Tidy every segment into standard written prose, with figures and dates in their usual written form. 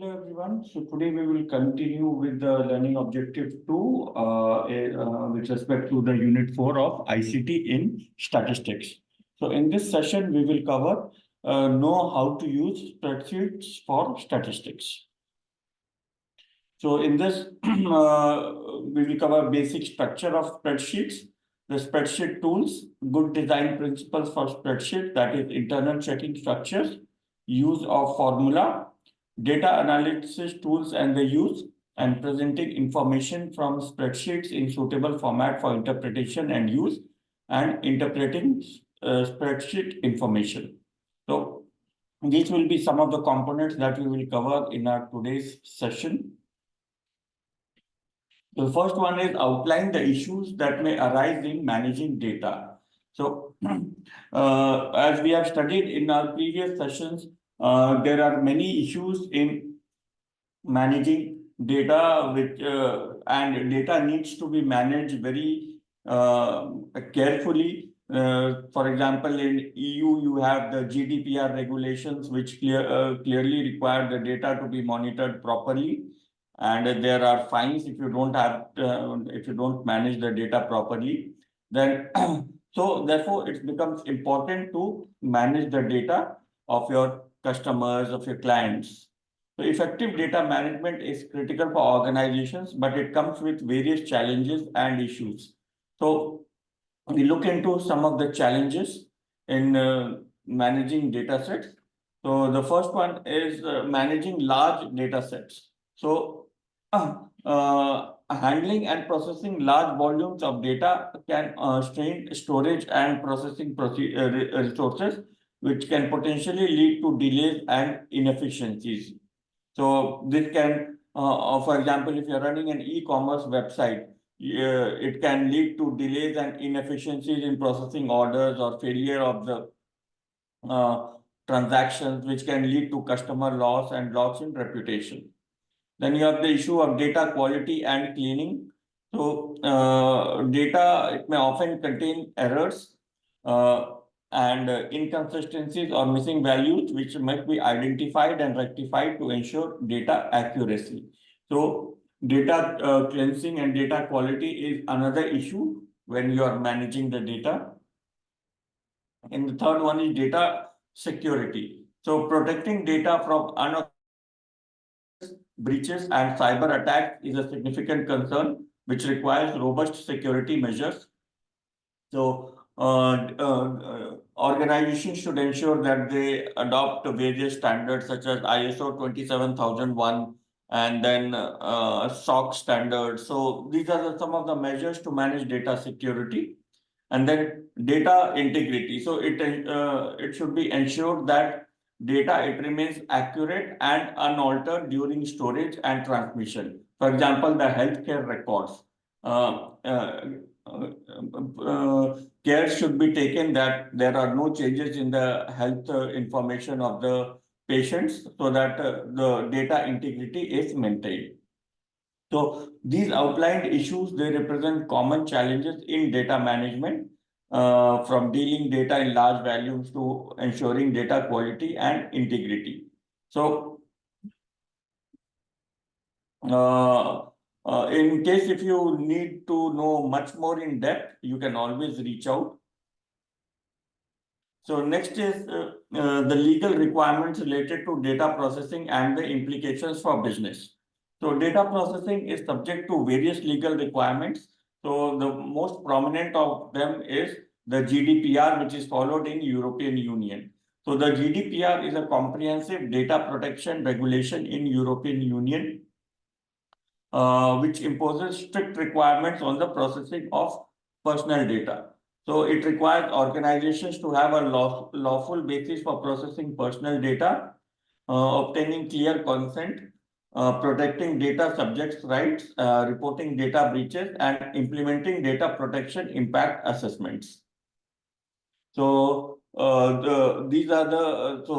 Hello everyone. So today we will continue with the learning objective 2 with respect to the unit 4 of ICT in statistics. So in this session we will cover know how to use spreadsheets for statistics. So in this we will cover basic structure of spreadsheets, the spreadsheet tools, good design principles for spreadsheet, that is internal checking structures, use of formula, data analysis tools and the use, and presenting information from spreadsheets in suitable format for interpretation and use, and interpreting spreadsheet information. So these will be some of the components that we will cover in our today's session. The first one is outline the issues that may arise in managing data. So as we have studied in our previous sessions, there are many issues in managing data, which and data needs to be managed very carefully. For example, in EU, you have the GDPR regulations, which clearly require the data to be monitored properly, and there are fines if you don't have if you don't manage the data properly. Then, so therefore, it becomes important to manage the data of your customers, of your clients. So effective data management is critical for organizations, but it comes with various challenges and issues. So we look into some of the challenges in managing data sets. So the first one is managing large data sets. So handling and processing large volumes of data can strain storage and processing resources, which can potentially lead to delays and inefficiencies. So this can, for example, if you're running an e-commerce website, it can lead to delays and inefficiencies in processing orders or failure of the transactions, which can lead to customer loss and loss in reputation. Then you have the issue of data quality and cleaning. So data, it may often contain errors and inconsistencies or missing values, which must be identified and rectified to ensure data accuracy. So data cleansing and data quality is another issue when you are managing the data. And the third one is data security. So protecting data from unauthorized breaches and cyber attacks is a significant concern, which requires robust security measures. So organizations should ensure that they adopt various standards such as ISO 27001 and then SOC standards. So these are some of the measures to manage data security. And then data integrity. So it should be ensured that data, it remains accurate and unaltered during storage and transmission. For example, the healthcare records. Care should be taken that there are no changes in the health information of the patients, so that the data integrity is maintained. So these outlined issues, they represent common challenges in data management, from dealing data in large volumes to ensuring data quality and integrity. So in case if you need to know much more in depth, you can always reach out. So next is the legal requirements related to data processing and the implications for business. So data processing is subject to various legal requirements. So the most prominent of them is the GDPR, which is followed in European Union. So the GDPR is a comprehensive data protection regulation in European Union, which imposes strict requirements on the processing of personal data. So it requires organizations to have a lawful basis for processing personal data, obtaining clear consent, protecting data subjects' rights, reporting data breaches, and implementing data protection impact assessments. So these are the so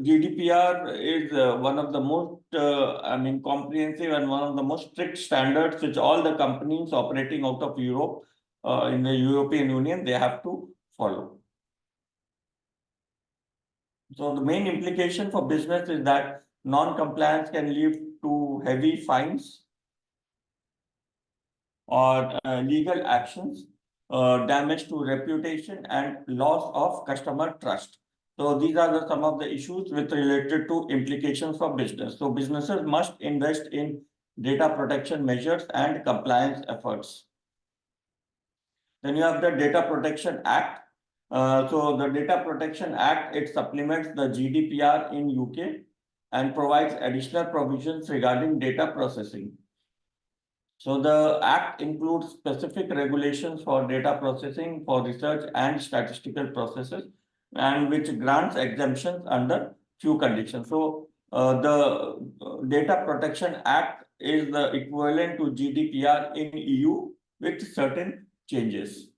GDPR is one of the most comprehensive and one of the most strict standards which all the companies operating out of Europe in the European Union, they have to follow. So the main implication for business is that Non-compliance can lead to heavy fines or legal actions, damage to reputation, and loss of customer trust. So these are some of the issues with related to implications for business. So businesses must invest in data protection measures and compliance efforts. Then you have the Data Protection Act. So the Data Protection Act, it supplements the GDPR in UK and provides additional provisions regarding data processing. So the Act includes specific regulations for data processing for research and statistical processes, and which grants exemptions under few conditions. So the Data Protection Act is the equivalent to GDPR in EU with certain changes.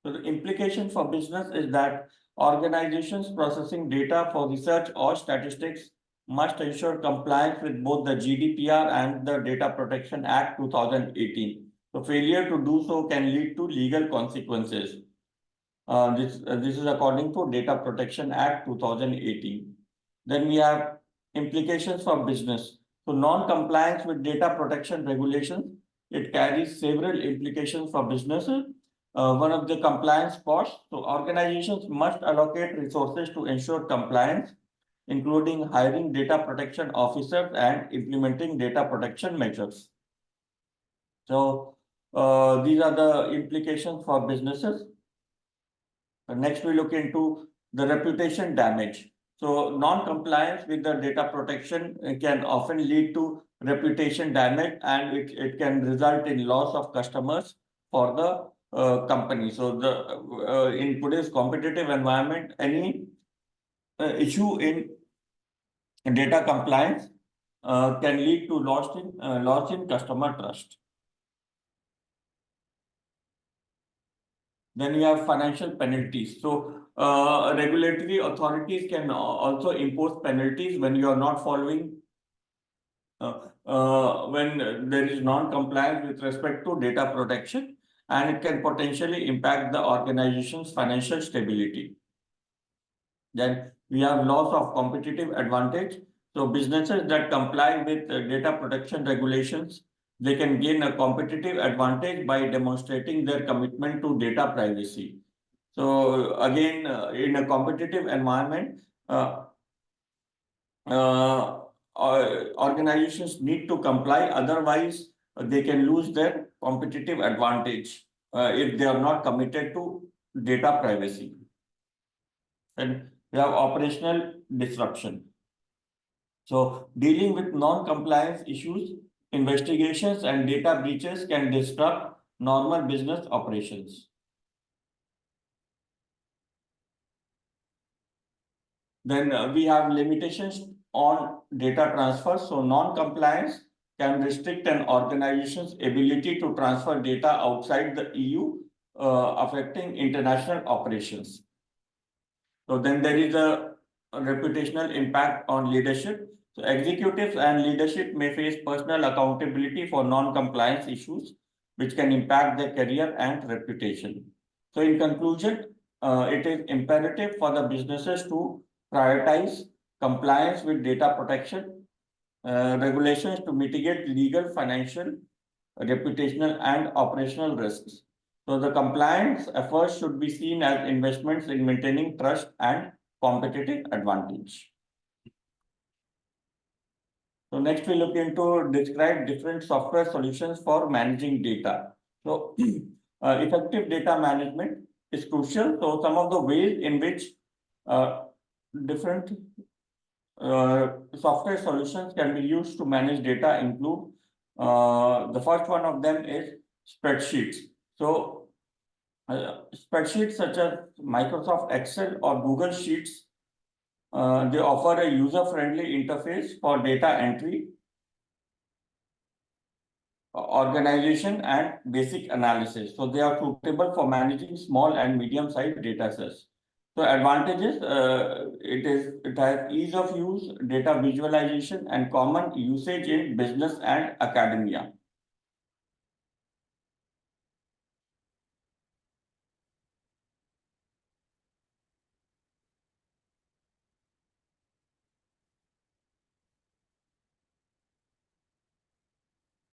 So the implication for business is that organizations processing data for research or statistics must ensure compliance with both the GDPR and the Data Protection Act 2018. So failure to do so can lead to legal consequences. This is according to Data Protection Act 2018. Then we have implications for business. So non-compliance with data protection regulations, it carries several implications for businesses. One of the compliance costs. So organizations must allocate resources to ensure compliance, including hiring data protection officers and implementing data protection measures. So these are the implications for businesses. Next, we look into the reputation damage. So non-compliance with the data protection can often lead to reputation damage, and it can result in loss of customers for the company. So in today's competitive environment, any issue in data compliance can lead to loss in customer trust. Then you have financial penalties. So regulatory authorities can also impose penalties when you are not following, when there is non-compliance with respect to data protection, and it can potentially impact the organization's financial stability. Then we have loss of competitive advantage. So businesses that comply with data protection regulations, they can gain a competitive advantage by demonstrating their commitment to data privacy. So again, in a competitive environment, organizations need to comply, otherwise they can lose their competitive advantage if they are not committed to data privacy. And we have operational disruption. So dealing with non-compliance issues, investigations and data breaches can disrupt normal business operations. Then we have limitations on data transfer. So non-compliance can restrict an organization's ability to transfer data outside the EU, affecting international operations. So then there is a reputational impact on leadership. So executives and leadership may face personal accountability for non-compliance issues, which can impact their career and reputation. So in conclusion, it is imperative for the businesses to prioritize compliance with data protection regulations to mitigate legal, financial, reputational, and operational risks. So the compliance efforts should be seen as investments in maintaining trust and competitive advantage. So next we look into describe different software solutions for managing data. So effective data management is crucial. So some of the ways in which different software solutions can be used to manage data include the first one of them is spreadsheets. So spreadsheets such as Microsoft Excel or Google Sheets, they offer a user-friendly interface for data entry, organization, and basic analysis. So they are suitable for managing small and medium-sized data sets. So advantages, it has ease of use, data visualization, and common usage in business and academia.